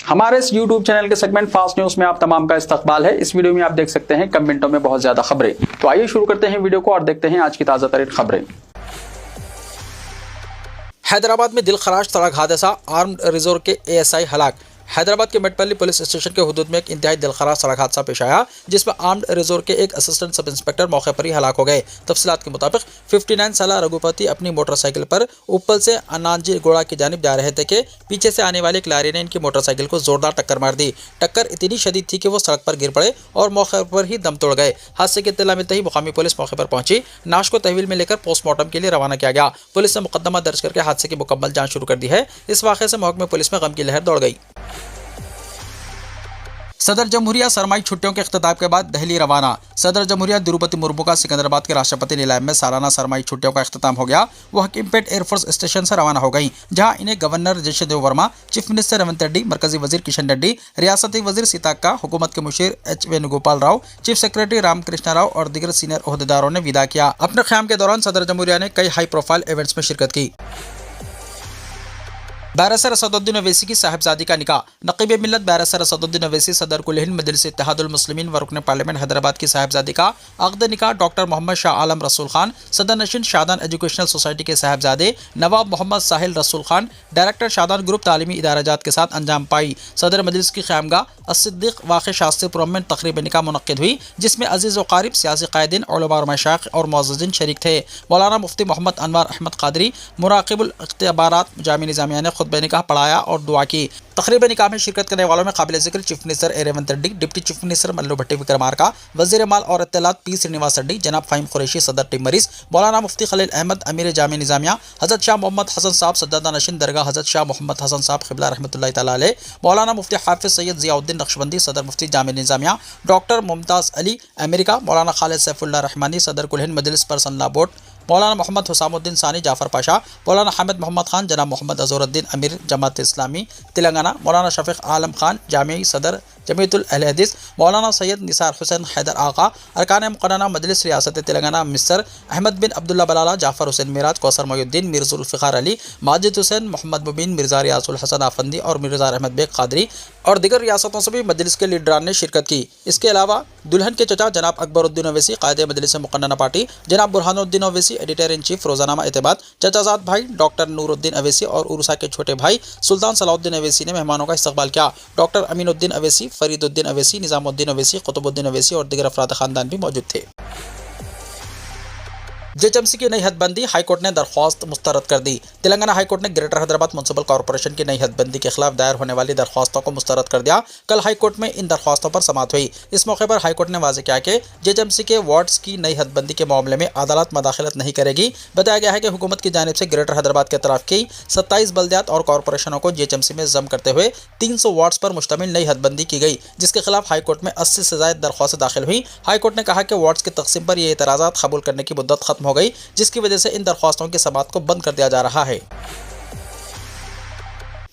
हमारे इस YouTube channel के सेगमेंट फास्ट न्यूज में आप तमाम का इस्तकबाल है। इस वीडियो में आप देख सकते हैं कम मिनटों में बहुत ज्यादा खबरें। तो आइए शुरू करते हैं वीडियो को और देखते हैं आज की ताजा तरीन खबरें। हैदराबाद में दिलखराश सड़क हादसा, आर्म्ड रिजर्व के ASI हलाक। हैदराबाद के मेटपल्ली पुलिस स्टेशन के हुदूद में एक इंतहाई दिलखराश सड़क हादसा पेश आया, जिसमें आर्म्ड रिजर्व के एक असिस्टेंट सब इंस्पेक्टर मौके पर ही हलाक हो गए। तफसीलात के मुताबिक 59 साला रघुपति अपनी मोटरसाइकिल पर उप्पल से अनांजी गोड़ा की जानिब जा रहे थे कि पीछे से आने वाले एक लारी ने इनकी मोटरसाइकिल को जोरदार टक्कर मार दी। टक्कर इतनी शदीद थी कि वो सड़क पर गिर पड़े और मौके पर ही दम तोड़ गए। हादसे की इत्तला मिलते ही मुकामी पुलिस मौके पर पहुंची। नाश को तहवील में लेकर पोस्टमार्टम के लिए रवाना किया गया। पुलिस ने मुकदमा दर्ज करके हादसे की मुकम्मल जांच शुरू कर दी है। इस वाक़े से महकमे पुलिस में गम की लहर दौड़ गई। सदर जमहूरिया सरमाई छुट्टियों के इख्तिताम के बाद दिल्ली रवाना। सदर जमहूरिया द्रौपदी मुर्मू का सिकंदराबाद के राष्ट्रपति नीलाम में सालाना सरमाई छुट्टियों का इख्तिताम हो गया। वो हकीमपेट एयरफोर्स स्टेशन से रवाना हो गई, जहां इन्हें governor Jashdev Varma, chief minister Revanth Reddy, मरकजी वजीर किशन रेड्डी, रियासती वजीर सीताक्का, हुकूमत के मुशीर H Venugopal Rao, chief secretary Ramakrishna Rao और दीगर सीनियर ओहदेदारों ने विदा किया। अपने क़याम के दौरान सदर जमहूरिया ने कई हाई प्रोफाइल इवेंट्स में शिरकत की। बैरिस्टर असदुद्दीन ओवैसी की साहिबजादी का निकाह। नक़ीब मिल्लत बैरिस्टर असदुद्दीन ओवैसी सदर कुल हिंद मजलिस इत्तेहादुल मुस्लिमीन व रुकन पार्लियामेंट हैदराबाद की साहिबजादी का अक़द निकाह डॉक्टर मोहम्मद शाह आलम रसूल खान, सदर नशीन शादान एजुकेशनल सोसाइटी के साहिबजादे नवाब मोहम्मद साहिल रसूल खान, डायरेक्टर शादान ग्रुप तालीमी इदाराजात के साथ अंजाम पाई। सदर मजलिस की ख़यामगाह अस्सिद्दीक़ वाक़ शास्त्रीपुरम में तक़रीब निकाह मुनक़्क़िद हुई, जिसमें अज़ीज़ व क़ारिब, सियासी क़ायदीन, उलमा और मशाइख़ और मुअज़्ज़िज़ीन शरीक थे। मौलाना मुफ्ती मोहम्मद अनवर अहमद क़ादरी, मुराक़िबुल इख्तिबारात जामी निज़ामिया ने खुतबा निकाह पढ़ाया और दुआ की। तक़रीब निकाह में शिरकत करने वालों में काबिल ज़िक्र chief minister Revanth Reddy, deputy chief minister Mallu Bhatti Vikramarka, वज़ीर माल और इत्तलात P श्रीनिवास रेड्डी, जनाब फ़हीम कुरैशी सदर टीम मरीज़, मौलाना मुफ्ती खलील अहमद अमीर जामी निज़ामिया, हज़रत शाह मोहम्मद हसन साहब सज्जादा नशीन दरगाह हज़रत शाह मोहम्मद हसन साहब क़िबला रहमतुल्लाहि तआला अलैह, मौलाना मुफ्ती हाफ़िज़ सैयद ज़ियाउद्दीन नक्शबंदी सदर मुफ्ती जामी निज़ामिया, डॉक्टर मुमताज़ अली अमेरिका, मौलाना खालिद सैफुल्लाह रहमानी सदर कुल हिंद मजलिस पर्सनल लॉ बोर्ड, मौलाना मोहम्मद हुसामुद्दीन सानी जाफ़र पाशा, मौलाना हामिद मोहम्मद खान, जनाब मोहम्मद अज़हरुद्दीन अमीर जमात इस्लामी तेलंगाना, मौलाना शफ़ीक़ आलम खान जामी सदर जमीयतुल अहले हदीस, मौलाना सैयद निसार हुसैन हैदर आका, अरकान मुक़र्रना मजलिस रियासत तेलंगाना मिस्र, अहमद बिन अब्दुल्ला बलाला, जाफ़र हुसैन मिराज, कौसर मोयुद्दीन, मिर्ज़ा ज़ुल्फ़िकार अली, माजिद हुसैन, मोहम्मद मुबीन, मिर्ज़ा रियासुल हसन आफंदी और मिर्ज़ा अहमद बेग क़ादरी और दीगर रियासतों से भी मजलिस के लीडरान ने शिरकत की। इसके अलावा दुल्हन के चचा जनाब अकबरुद्दीन ओवैसी, क़ायदे मजलिस मुक़न्नना पार्टी, जनाब Burhanuddin Owaisi, editor in chief रोज़ानामा एतबाद, चचाज़ाद भाई डॉक्टर नूरुद्दीन ओवैसी और उर्सा के छोटे भाई सुल्तान सलाउद्दीन ओवैसी ने मेहमानों का इस्तकबाल किया। डॉक्टर अमीनुद्दीन ओवैसी, फरीदुद्दीन ओवैसी, निज़ामुद्दीन ओवैसी, कुतुबुद्दीन ओवैसी और दीगर अफराद ख़ानदान भी मौजूद थे। JHMC की नई हदबंदी, हाईकोर्ट ने दरख्वास्त मुस्तरद कर दी। तेलंगाना हाईकोर्ट ने ग्रेटर हैदराबाद म्युनिसिपल कॉर्पोरेशन की नई हदबंदी के खिलाफ दायर होने वाली दरख्वास्तों को मुस्तरद कर दिया। कल हाईकोर्ट में इन दरख्वास्तों पर समाअत हुई। इस मौके पर हाईकोर्ट ने वाज़ेह किया कि JHMC के वार्ड्स की नई हदबंदी के मामले में अदालत मदाखलत नहीं करेगी। बताया गया है कि हुकूमत की जानिब से ग्रेटर हैदराबाद के तरफ की 27 बल्दियात और कॉर्पोरेशनों को JHMC में जम करते हुए 300 वार्ड्स पर मुश्तमिल नई हदबंदी की गई, जिसके खिलाफ हाईकोर्ट में 80 से ज़ायद दरख्वास्त दाखिल हुई। हाईकोर्ट ने कहा कि वार्ड्स की तकसीम पर ये एतराज़ात कबूल करने की मुद्दत खत्म हो गई, जिसकी वजह से इन दरख्वास्तों की समाअत को बंद कर दिया जा रहा है।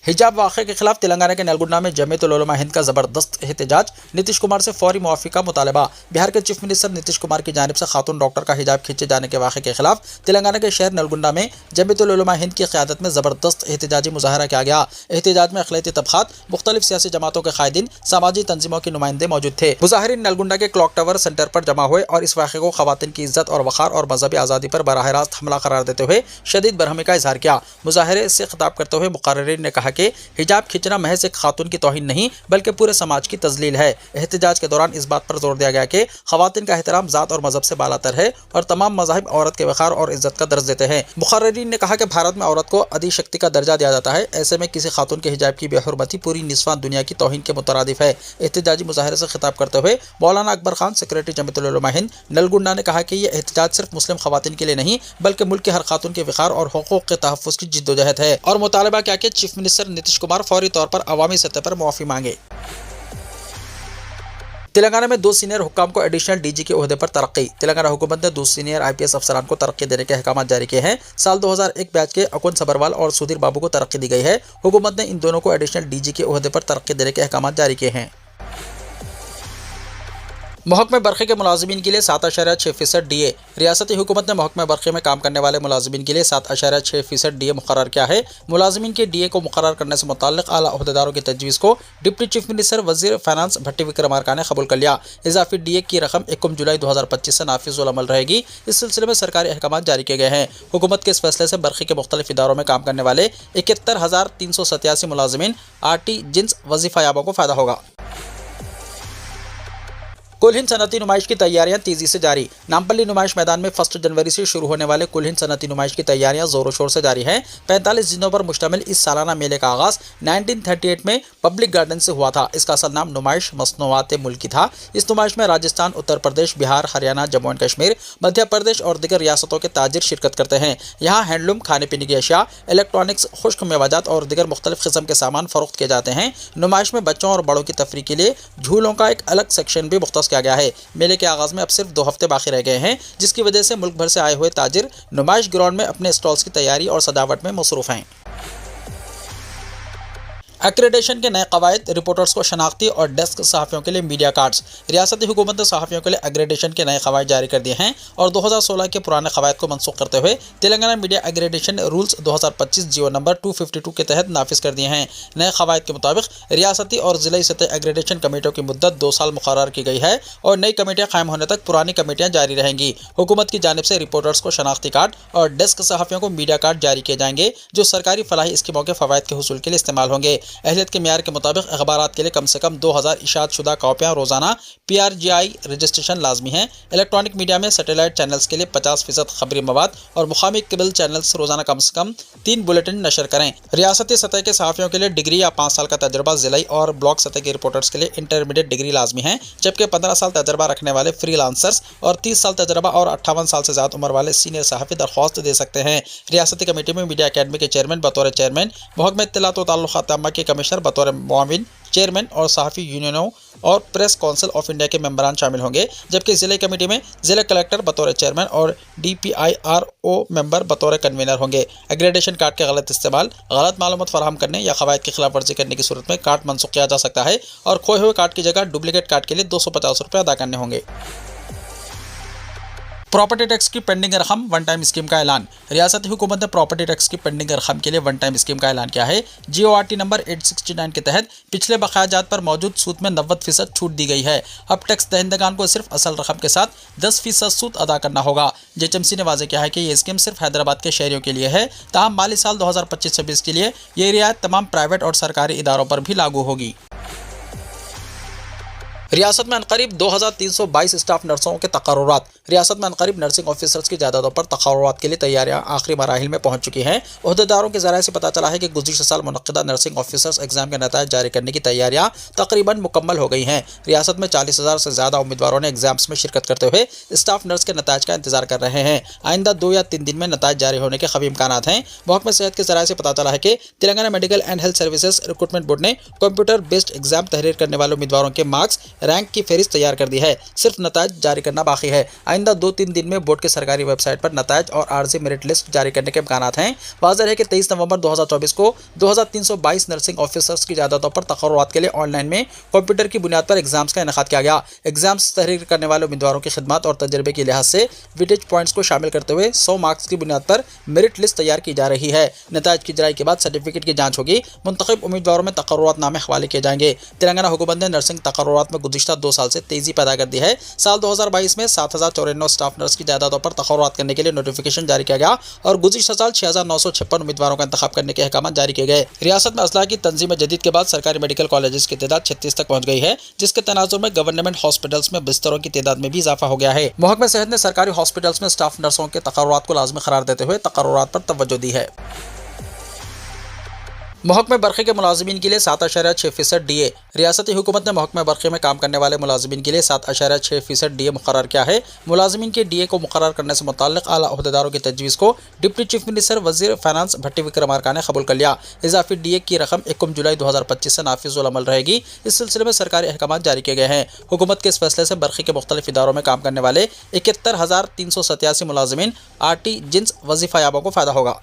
हिजाब वाक़े के खिलाफ तेलंगाना के नलगुंडा में जमीयत उल उलमा हिंद का ज़बरदस्त एहतजाज, नीतीश कुमार से फौरी मुआफ़ी का मुतालबा। बिहार के चीफ मिनिस्टर नीतीश कुमार की जानिब से खातून डॉक्टर का हिजाब खींचे जाने के वाक़े के खिलाफ तेलंगाना के शहर नलगुंडा में जमीयत उल उलमा हिंद की क़यादत में ज़बरदस्त एहतजाजी मुज़ाहरा किया गया। एहतजाज में अक़लियती तबक़ात, मुख्तलिफ सियासी जमातों के क़ायदीन, सामाजी तंजीमों के नुमाइंदे मौजूद थे। मुज़ाहिरीन नलगुंडा के क्लॉक टावर सेंटर पर जमा हुए और इस वाक़े को ख़वातीन की इज़्ज़त और वक़ार और मज़हबी आज़ादी पर बराह रास्त हमला करार देते हुए शदीद बरहमी का इज़हार किया। मुज़ाहरे से खिताब करते हुए मुक़र्रिरीन ने कहा कि हिजाब खींचना महज एक खातून की तौहीन नहीं बल्कि पूरे समाज की तज़लील है। एहतजाज के दौरान इस बात पर जोर दिया गया कि ख़वातीन का एहतराम ज़ात और मज़हब से बालातर है और तमाम मज़ाहिब औरत के वक़ार और इज़्ज़त का दर्ज देते हैं। मुक़र्रिरीन ने कहा कि भारत में औरत को अदी शक्ति का दर्जा दिया जाता है, ऐसे में किसी खातून के हिजाब की बेहुरमती पूरी निस्वान दुनिया की तौहीन के मुतरादिफ है। एहतजाजी मुज़ाहरे से खिताब करते हुए मौलाना अकबर खान, सेक्रेटरी जमीयत उल उलमा हिंद नलगुंडा ने कहा कि यह एहतजाज सिर्फ मुस्लिम ख़वातीन के लिए नहीं बल्कि मुल्क के हर खातून के वक़ार और हुकूक़ के तहफ़्फ़ुज़ की जिद्दोजहद है और मुतालबा किया कि चीफ मिनिस्टर नीतीश कुमार फौरी तौर पर अवामी सतह पर मुआफ़ी मांगे। तेलंगाना में 2 सीनियर हुक्काम को एडिशनल DG के ओहदे पर तरक्की। तेलंगाना हुकूमत ने 2 सीनियर IPS अफसरान को तरक्की देने के अहकाम जारी किए हैं। साल 2001 बैच के अकुन सबरवाल और सुधीर बाबू को तरक्की दी गई है। हुकूमत ने इन दोनों को एडिशनल DG के ओहदे पर तरक्की देने के अहकाम जारी किए हैं। महकमे बरखे के मुलाजिमीन के लिए 7.6% DA। रियासती हुकूमत ने महकमे बरखे में काम करने वाले मुलाजिमीन के लिए 7.6% DA मुकर्रर किया है। मुलाजिमीन के DA को मुकर्रर करने से मुताल्लिक़ आला ओहदेदारों की तजवीज़ को डिप्टी चीफ मिनिस्टर वज़ीर फाइनेंस भट्टी विक्रमार्का ने कबूल कर लिया। इजाफी DA की रकम 1 जुलाई 2025 से नाफिज़ुल अमल रहेगी। इस सिलसिले में सरकारी अहकाम जारी किए गए हैं। हुकूमत के इस फैसले से बरखे के मुख्तलिफ इदारों में काम करने वाले 71,387 मुलाजिमीन RT जिन्स वजीफ़ायाबों को फ़ायदा होगा। कुल हिंद सनती नुमाइश की तैयारियां तेजी से जारी। नामपल्ली नुमाइश मैदान में 1 जनवरी से शुरू होने वाले कुल हिंद सनती नुमाइश की तैयारियां जोरों शोर से जारी हैं। 45 दिनों पर मुश्तमिल इस सालाना मेले का आगाज 1938 में पब्लिक गार्डन से हुआ था। इसका असल नाम नुमाइश मसनूआत मुल्की था। इस नुमाइश में राजस्थान, उत्तर प्रदेश, बिहार, हरियाणा, जम्मू एंड कश्मीर, मध्य प्रदेश और दीगर रियासतों के ताजिर शिरकत करते हैं। यहाँ हैंडलूम, खाने पीने की अशिया, इलेक्ट्रॉनिक्स, खुश्क मेवाजात और दीगर मुख्तलिफ किस्म के सामान फरोख्त किए जाते हैं। नुमाइश में बच्चों और बड़ों की तफरीह के लिए झूलों का एक अलग सेक्शन भी मुख्तस किया गया है। मेले के आगाज में अब सिर्फ 2 हफ्ते बाकी रह गए हैं, जिसकी वजह से मुल्क भर से आए हुए ताजिर नुमाइश ग्राउंड में अपने स्टॉल्स की तैयारी और सजावट में मसरूफ हैं। एक्रेडिटेशन के नए कवायद, रिपोर्टर्स को शनाख्ती और डेस्क सहाफ़ियों के लिए मीडिया कार्ड्स। रियासती हुकूमत ने सहाफ़ियों के लिए एक्रेडिटेशन के नए कवायद जारी कर दिए हैं और 2016 के पुराने कवायद को मनसूख करते हुए तेलंगाना मीडिया एक्रेडिटेशन रूल्स 2025 जीओ नंबर 252 के तहत नाफिज कर दिए हैं। नए कवायद के मुताबिक रियासती और ज़िलाई सतह एक्रेडिटेशन कमेटियों की मुद्दत 2 साल मुकर्रर की गई है और नई कमेटियाँ कायम होने तक पुरानी कमेटियाँ जारी रहेंगी। हुकूमत की जानिब से रिपोर्टर्स को शनाख्ती कार्ड और डेस्क सहाफ़ियों को मीडिया कार्ड जारी किए जाएंगे, जो सरकारी फलाही स्कीमों के फ़वाइद के हुसूल के लिए इस्तेमाल होंगे। अहलियत के मियार के मुताबिक अखबारात के लिए कम से कम 2000 इशात शुदा कॉपियाँ रोजाना PRGI रजिस्ट्रेशन लाजमी है। इलेक्ट्रॉनिक मीडिया में सैटेलाइट चैनल्स के लिए 50% खबरी मवाद और मुकामी केबल चैनल्स रोजाना कम से कम 3 बुलेटिन नशर करें। रियासती सतह के सहाफ़ियों के लिए डिग्री या 5 साल का तजर्बा, ज़िलाई और ब्लॉक सतह के रिपोर्टर्स के लिए इंटरमीडिएट डिग्री लाजमी है, जबकि 15 साल तजर्बा रखने वाले फ्रीलांसर्स और 30 साल तजर्बा और 58 साल से ज़्यादा उम्र वाले सीनियर सहाफ़ी दरख्वास्त दे सकते हैं। रियासती कमेटी में मीडिया अकेडमी के चेयरमैन बतौर चेयरमैन, महकमा इत्तलात व ताल्लुकात आम्मा के कमिश्नर बतौर मुआविन चेयरमैन और सहाफ़ी यूनियनों और प्रेस काउंसिल ऑफ इंडिया के मेंबरान शामिल होंगे, जबकि ज़िला कमेटी में ज़िला कलेक्टर बतौर चेयरमैन और DPIRO मेंबर बतौर कन्वीनर होंगे। एग्रेडेशन कार्ड के गलत इस्तेमाल, गलत मालूमात फराहम करने या कवायद की खिलाफ वर्जी करने की सूरत में कार्ड मनसूख किया जा सकता है और खोए हुए कार्ड की जगह डुप्लीकेट कार्ड के लिए 250 रुपये अदा करने होंगे। प्रॉपर्टी टैक्स की पेंडिंग रकम वन टाइम स्कीम का ऐलान। रियासती हुकूमत ने प्रॉपर्टी टैक्स की पेंडिंग रकम के लिए वन टाइम स्कीम का ऐलान किया है। GORT नंबर 869 के तहत पिछले बकायाजात पर मौजूद सूद में 90% छूट दी गई है। अब टैक्स दहिंदगान को सिर्फ असल रकम के साथ 10% सूद अदा करना होगा। JHMC ने वाज़ेह किया है कि ये स्कीम सिर्फ हैदराबाद के शहरियों के लिए है। ताहम माली साल 2025-26 के लिए ये रियायत तमाम प्राइवेट और सरकारी इदारों पर भी लागू होगी। रियासत में अनकरीब 2322 स्टाफ नर्सों के तकर्रुरात। रियासत में अनकरीब नर्सिंग ऑफिसर्स की जायदादों पर तकर्रुरात के लिए तैयारियां आखिरी मराहिल में पहुंच चुकी हैं। ओहदेदारों के ज़राए से पता चला है कि गुज़िश्ता साल मुनक़्क़िदा नर्सिंग ऑफिसर्स एग्जाम के नताइज जारी करने की तैयारियां तकरीबन मुकम्मल हो गई हैं। रियासत में 40,000 से ज़्यादा उम्मीदवारों ने एग्जाम्स में शिरकत करते हुए स्टाफ नर्स के नताइज का इंतजार कर रहे हैं। आइंदा 2 या 3 दिन में नताइज जारी होने के ख़वी इम्कानात हैं। महकमा सेहत के ज़राए से पता चला है कि Telangana medical and health services recruitment board ने कंप्यूटर बेस्ड एग्जाम तहरीर करने वाले उम्मीदवारों के मार्क्स रैंक की फहरिस्त तैयार कर दी है। सिर्फ नताइज जारी करना बाकी है। आइंदा 2-3 दिन में बोर्ड के सरकारी वेबसाइट पर नताइज और आर्जी मेरिट लिस्ट जारी करने के इम्कानात हैं। वाज़ेह है कि 23 नवंबर 2024 को 2322 नर्सिंग ऑफिसर्स की जायदादों पर तकर्रुरात के लिए ऑनलाइन में कंप्यूटर की बुनियाद पर एग्जाम्स का इनेकाद किया गया। एग्जाम्स तहरीर करने वाले उम्मीदवारों की खिदमत और तजर्बे के लिहाज से वेटेज पॉइंट्स को शामिल करते हुए 100 मार्क्स की बुनियाद पर मेरिट लिस्ट तैयार की जा रही है। नताइज की जराई के बाद सर्टिफिकेट की जाँच होगी। मुंतखब उम्मीदवारों में तकर्रुरात नामे हवाले किए जाएंगे। तेलंगाना हुकूमत ने नर्सिंग तकर्रुरात में गुज़िश्ता 2 साल से तेजी पैदा कर दी है। साल 2022 में 7094 स्टाफ नर्स की जायदादों पर तकर्रुरात करने के लिए नोटिफिकेशन जारी किया गया और गुज़िश्ता साल 6956 उम्मीदवारों का इंतखाब करने के अहकाम जारी किए गए। रियासत में असलाह की तंजीम जदीद के बाद सरकारी मेडिकल कॉलेजेस की तादाद 36 तक पहुंच गई है, जिसके तनाजुर में गवर्नमेंट हॉस्पिटल्स में बिस्तरों की तादाद में भी इजाफा हो गया है। महकमा सेहत ने सरकारी हॉस्पिटल्स में स्टाफ नर्सों के तकर्रुरात को लाज़मी करार देते हुए तकर्रुरात पर तवज्जो दी है। महकमे बरखे के मुलाजिमीन के लिए 7.6% DA। रियासती हुकूमत ने महकमे बरखे में काम करने वाले मुलाजिमीन के लिए 7.6% DA मुकर्रर किया है। मुलाजिमीन के DA को मुकर्रर करने से मुताल्लिक़ आला ओहदेदारों की तजवीज़ को डिप्टी चीफ मिनिस्टर वज़ीर फाइनेंस भट्टी विक्रमार्का ने कबूल कर लिया। इजाफी DA की रकम 1 जुलाई 2025 से नाफिज़ुल अमल रहेगी। इस सिलसिले में सरकारी अहकाम जारी किए गए हैं। हुकूमत के इस फैसले से बरखे के मुख्तलिफ इदारों में काम करने वाले 71,387 मुलाजिमीन RT जिन्स वजीफ़ायाबों को फ़ायदा होगा।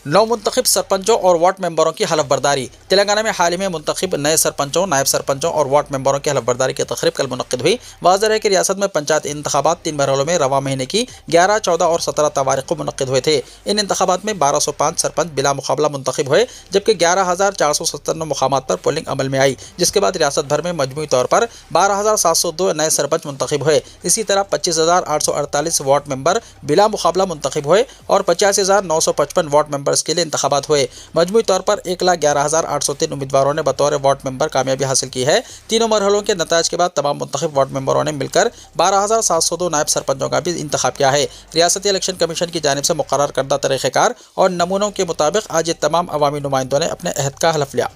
नौ मुंतखब सरपंचों और वार्ड मेंबरों की हलफ बर्दारी। तेलंगाना में हाल ही में मुंतखब नए सरपंचों, नायब सरपंचों और वार्ड मेंबरों की हलफ बर्दारी की तकरीब कल मुनक्किद हुई। वाज़ेह है कि रियासत में पंचायत इंतखाबात 3 मरहलों में रवा महीने की 11, 14 और 17 तारीख को मुनक्किद हुए थे। इन इंतखाबात में 1205 सरपंच बिला मुकाबला मुंतखब हुए, जबकि 11,497 मुकामात पर पोलिंग अमल में आई, जिसके बाद रियासत भर में मजमूई तौर पर 12,702 नए सरपंच मुंतखब हुए। इसी तरह 25,848 वार्ड मेंबर बिला मुकाबला मुंतखब हुए और 85,955 वार्ड मेंबर्स के लिए इंतखाबात हुए। मजमूई तौर पर 1,11,803 उम्मीदवारों ने बतौर वार्ड मेंबर कामयाबी हासिल की है। तीनों मरहलों के नताज के बाद तमाम मुंतखब वार्ड मेंबरों ने मिलकर 12,702 नायब सरपंचों का भी इंतखाब किया है। रियासती इलेक्शन कमीशन की जानिब से मुकर्रर करदा तरीक़ेकार और नमूनों के मुताबिक आज ये तमाम अवामी नुमाइंदों ने अपने अहद का हलफ लिया।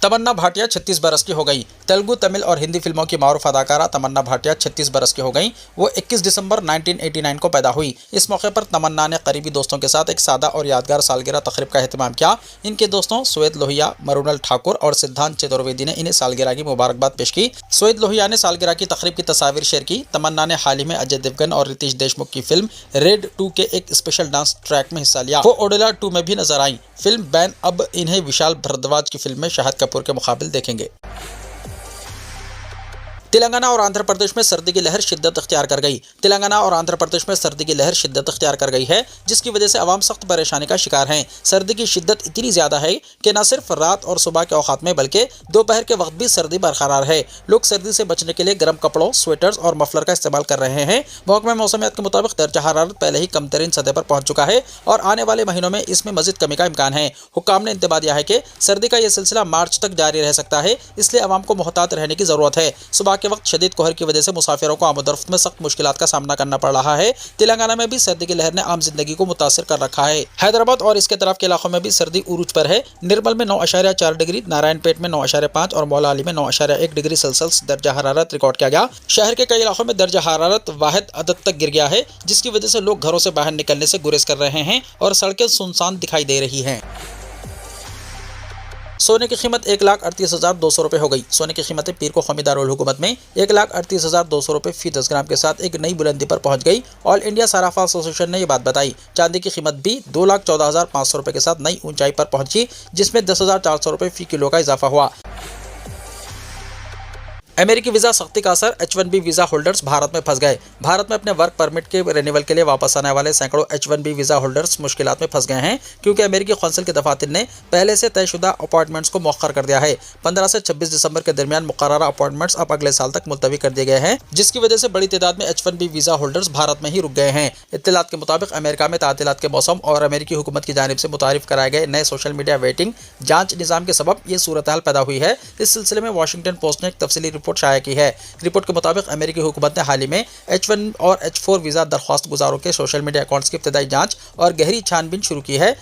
तमन्ना भाटिया 36 बरस की हो गई। तेलुगु, तमिल और हिंदी फिल्मों की मारूफ अदाकारा तमन्ना भाटिया 36 बरस की हो गई। वो 21 दिसंबर 1989 को पैदा हुई। इस मौके पर तमन्ना ने करीबी दोस्तों के साथ एक सादा और यादगार सालगिरह तकरीब का एहतमाम किया। इनके दोस्तों स्वेद लोहिया, मरुनल ठाकुर और सिद्धांत चतुर्वेदी ने इन्हें सालगिरह की मुबारकबाद पेश की। स्वेद लोहिया ने सालगिरह की तकरीब की तस्वीर शेयर की। तमन्ना ने हाल ही में अजय देवगन और रितेश देशमुख की फिल्म रेड 2 के एक स्पेशल डांस ट्रैक में हिस्सा लिया। वो ओडेला 2 में भी नजर आई। फिल्म बैन अब इन्हें विशाल भारद्वाज की फिल्म में शाहिद कपूर के मुकाबले देखेंगे। तेलंगाना और आंध्र प्रदेश में सर्दी की लहर शिद्दत इख्तियार कर गई। तेलंगाना और आंध्र प्रदेश में सर्दी की लहर शिद्दत इख्तियार कर गई है, जिसकी वजह से आवाम सख्त परेशानी का शिकार हैं। सर्दी की शिद्दत इतनी ज़्यादा है कि न सिर्फ रात और सुबह के औकात में बल्कि दोपहर के वक्त भी सर्दी बरकरार है। लोग सर्दी से बचने के लिए गर्म कपड़ों, स्वेटर्स और मफलर का इस्तेमाल कर रहे हैं। महकमा मौसमियात के मुताबिक दर्जा हरारत पहले ही कम तरीन सतह पर पहुँच चुका है और आने वाले महीनों में इसमें मज़ीद कमी का इम्कान है। हुक्काम ने इंतबाह दिया है कि सर्दी का यह सिलसिला मार्च तक जारी रह सकता है, इसलिए आवाम को मोहतात रहने की ज़रूरत है। सुबह के वक्त शदीद कोहर की वजह से मुसाफिरों को आमदरफ्त में सख्त मुश्किलात का सामना करना पड़ रहा है। तेलंगाना में भी सर्दी की लहर ने आम जिंदगी को मुतासिर कर रखा है। हैदराबाद और इसके तरफ के इलाकों में भी सर्दी उरूज पर है। निर्मल में 9.4 डिग्री, नारायणपेट में 9.5 और मौलाली में 9.1 डिग्री सेल्सियस दर्जा हरारत रिकॉर्ड किया गया। शहर के कई इलाकों में दर्जा हरारत वाहिद अदद तक गिर गया है, जिसकी वजह से लोग घरों से बाहर निकलने से गुरेज कर रहे हैं और सड़कें सुनसान दिखाई दे रही हैं। सोने की कीमत 1,38,200 रुपये हो गई। सोने की कीमतें पीर को कौमी दारुल हुकूमत में 1,38,200 रुपये फी 10 ग्राम के साथ एक नई बुलंदी पर पहुंच गई। ऑल इंडिया सराफा एसोसिएशन ने यह बात बताई। चांदी की कीमत भी 2,14,500 रुपये के साथ नई ऊंचाई पर पहुंची, जिसमें 10,400 रुपये फी किलो का इजाफा हुआ। अमेरिकी वीज़ा सख्ती का असर, H1B वीज़ा होल्डर्स भारत में फंस गए। भारत में अपने वर्क परमिट के रिन्यूअल के लिए वापस आने वाले सैकड़ों H1B वीज़ा होल्डर्स मुश्किलात में फंस गए हैं, क्योंकि अमेरिकी कौंसिल के दफातर ने पहले से तयशुदा अपॉइंटमेंट्स को मौखर कर दिया है। 15 से 26 दिसंबर के दरमियान मुकर्ररा अपॉइंटमेंट्स अब अगले साल तक मुलतवी कर दिए गए हैं, जिसकी वजह से बड़ी तादाद में H1B वीज़ा होल्डर्स भारत में ही रुक गए हैं। इत्तलात के मुताबिक अमेरिका में तातीलात के मौसम और अमेरिकी हुकूमत की जानिब से मुतारिफ कराए गए नए सोशल मीडिया वेटिंग जांच निज़ाम के सबब ये सूरत हाल पैदा हुई है। इस सिलसिले में वाशिंगटन पोस्ट ने एक तफसीली रिपोर्ट शाया की है। रिपोर्ट के मुताबिक अमेरिकी हुकूमत ने हाल ही में H1 और H4 वीज़ा दरख्वास्त गुजारों के सोशल मीडिया अकाउंट्स की इब्तदाई जांच और गहरी छानबीन शुरू की है।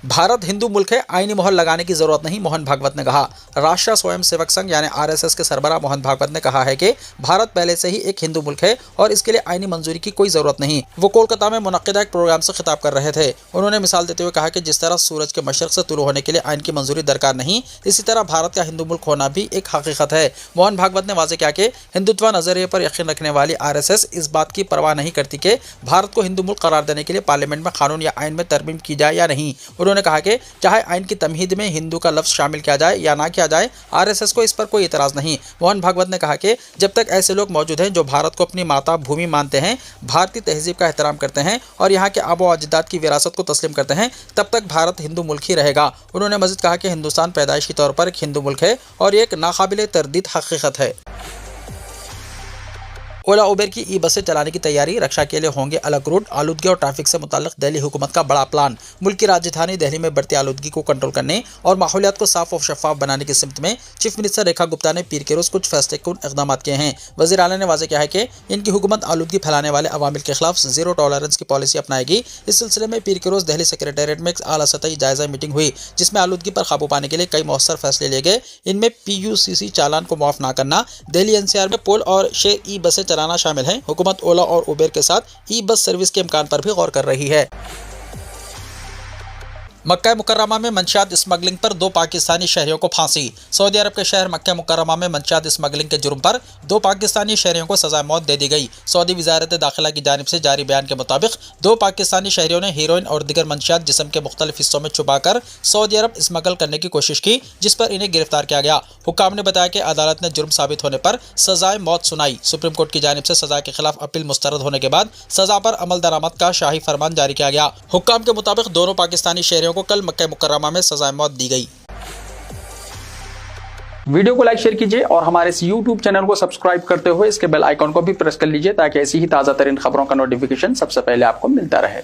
भारत हिंदू मुल्क है, आईनी मोहर लगाने की जरूरत नहीं, मोहन भागवत ने कहा। राष्ट्रीय स्वयं सेवक संघ यानी RSS के सरबराह मोहन भागवत ने कहा है कि भारत पहले से ही एक हिंदू मुल्क है और इसके लिए आईनी मंजूरी की कोई जरूरत नहीं। वो कोलकाता में मुनक्किदा एक प्रोग्राम से खिताब कर रहे थे। उन्होंने मिसाल देते हुए कहा कि जिस तरह सूरज के मशरक से तुलू होने के लिए आइन की मंजूरी दरकार नहीं, इसी तरह भारत का हिंदू मुल्क होना भी एक हकीकत है। मोहन भागवत ने वाज़ेह किया कि हिंदुत्व नजरिए पर यकीन रखने वाली RSS इस बात की परवाह नहीं करती कि भारत को हिंदू मुल्क करार देने के लिए पार्लियामेंट में कानून या आइन में तरमीम की जाए या नहीं। उन्होंने कहा कि चाहे आइन की तमहीद में हिंदू का लफ्ज़ शामिल किया जाए या ना किया जाए, RSS को इस पर कोई इतराज़ नहीं। मोहन भागवत ने कहा कि जब तक ऐसे लोग मौजूद हैं जो भारत को अपनी माता भूमि मानते हैं, भारतीय तहजीब का एहतराम करते हैं और यहाँ के आबो अजदाद की विरासत को तस्लीम करते हैं, तब तक भारत हिंदू मुल्क ही रहेगा। उन्होंने मज़ीद कहा कि हिंदुस्तान पैदाइशी तौर पर एक हिंदू मुल्क है और ये एक नाकाबिले तरदीद हकीकत है। ओला उबेर की ई बसें चलाने की तैयारी, रक्षा के लिए होंगे अलग रूट। आलूदगी और ट्रैफिक से मुताल्लिक दिल्ली हुकूमत का बड़ा प्लान। मुल्क की राजधानी दिल्ली में बढ़ती आलूदगी को कंट्रोल करने और माहौलियात को साफ और शफाफ बनाने की सिमत में चीफ मिनिस्टर रेखा गुप्ता ने पीर के रोज़ कुछ फैसलेकुन इक़दाम किए हैं। वज़ीर आला ने वाज़ेह किया है कि इनकी हुकूमत आलूदगी फैलाने वाले अवामिल के खिलाफ जीरो टॉलरेंस की पॉलिसी अपनाएगी। इस सिलसिले में पीर के रोज़ दिल्ली सेक्रेटेरिएट में एक आला सतही जायजा मीटिंग हुई, जिसमें आलूदगी पर काबू पाने के लिए कई मौसर फैसले लिए गए। इनमें PUCC चालान को माफ़ न करना, दिल्ली NCR में पोल और शेयर ई बसें चलाना शामिल है। हुकूमत ओला और उबेर के साथ ई बस सर्विस के इम्कान पर भी गौर कर रही है। मक्का मुकर्रमा में मंशियात स्मगलिंग पर 2 पाकिस्तानी शहरियों को फांसी। सऊदी अरब के शहर मक्का मुकर्रमा में मंशियात स्मगलिंग के जुर्म पर 2 पाकिस्तानी शहरियों को सजा मौत दे दी गई। सऊदी वजारत दाखिला की जानिब से जारी बयान के मुताबिक 2 पाकिस्तानी शहरियों ने हीरोइन और दीगर मंशियात जिस्म के मुख्तलिफ हिस्सों में छुपाकर सऊदी अरब स्मगल करने की कोशिश की, जिस पर इन्हें गिरफ्तार किया गया। हुक्काम ने बताया कि अदालत ने जुर्म साबित होने पर सजाए मौत सुनाई। सुप्रीम कोर्ट की जानिब से सजा के खिलाफ अपील मुस्तरद होने के बाद सजा पर अमल दरामद का शाही फरमान जारी किया गया। हुक्काम के मुताबिक दोनों पाकिस्तानी शहरियों को कल मक्का मुकर्रमा में सजाए मौत दी गई। वीडियो को लाइक शेयर कीजिए और हमारे इस YouTube चैनल को सब्सक्राइब करते हुए इसके बेल आइकॉन को भी प्रेस कर लीजिए ताकि ऐसी ही ताज़ा तरीन खबरों का नोटिफिकेशन सबसे पहले आपको मिलता रहे।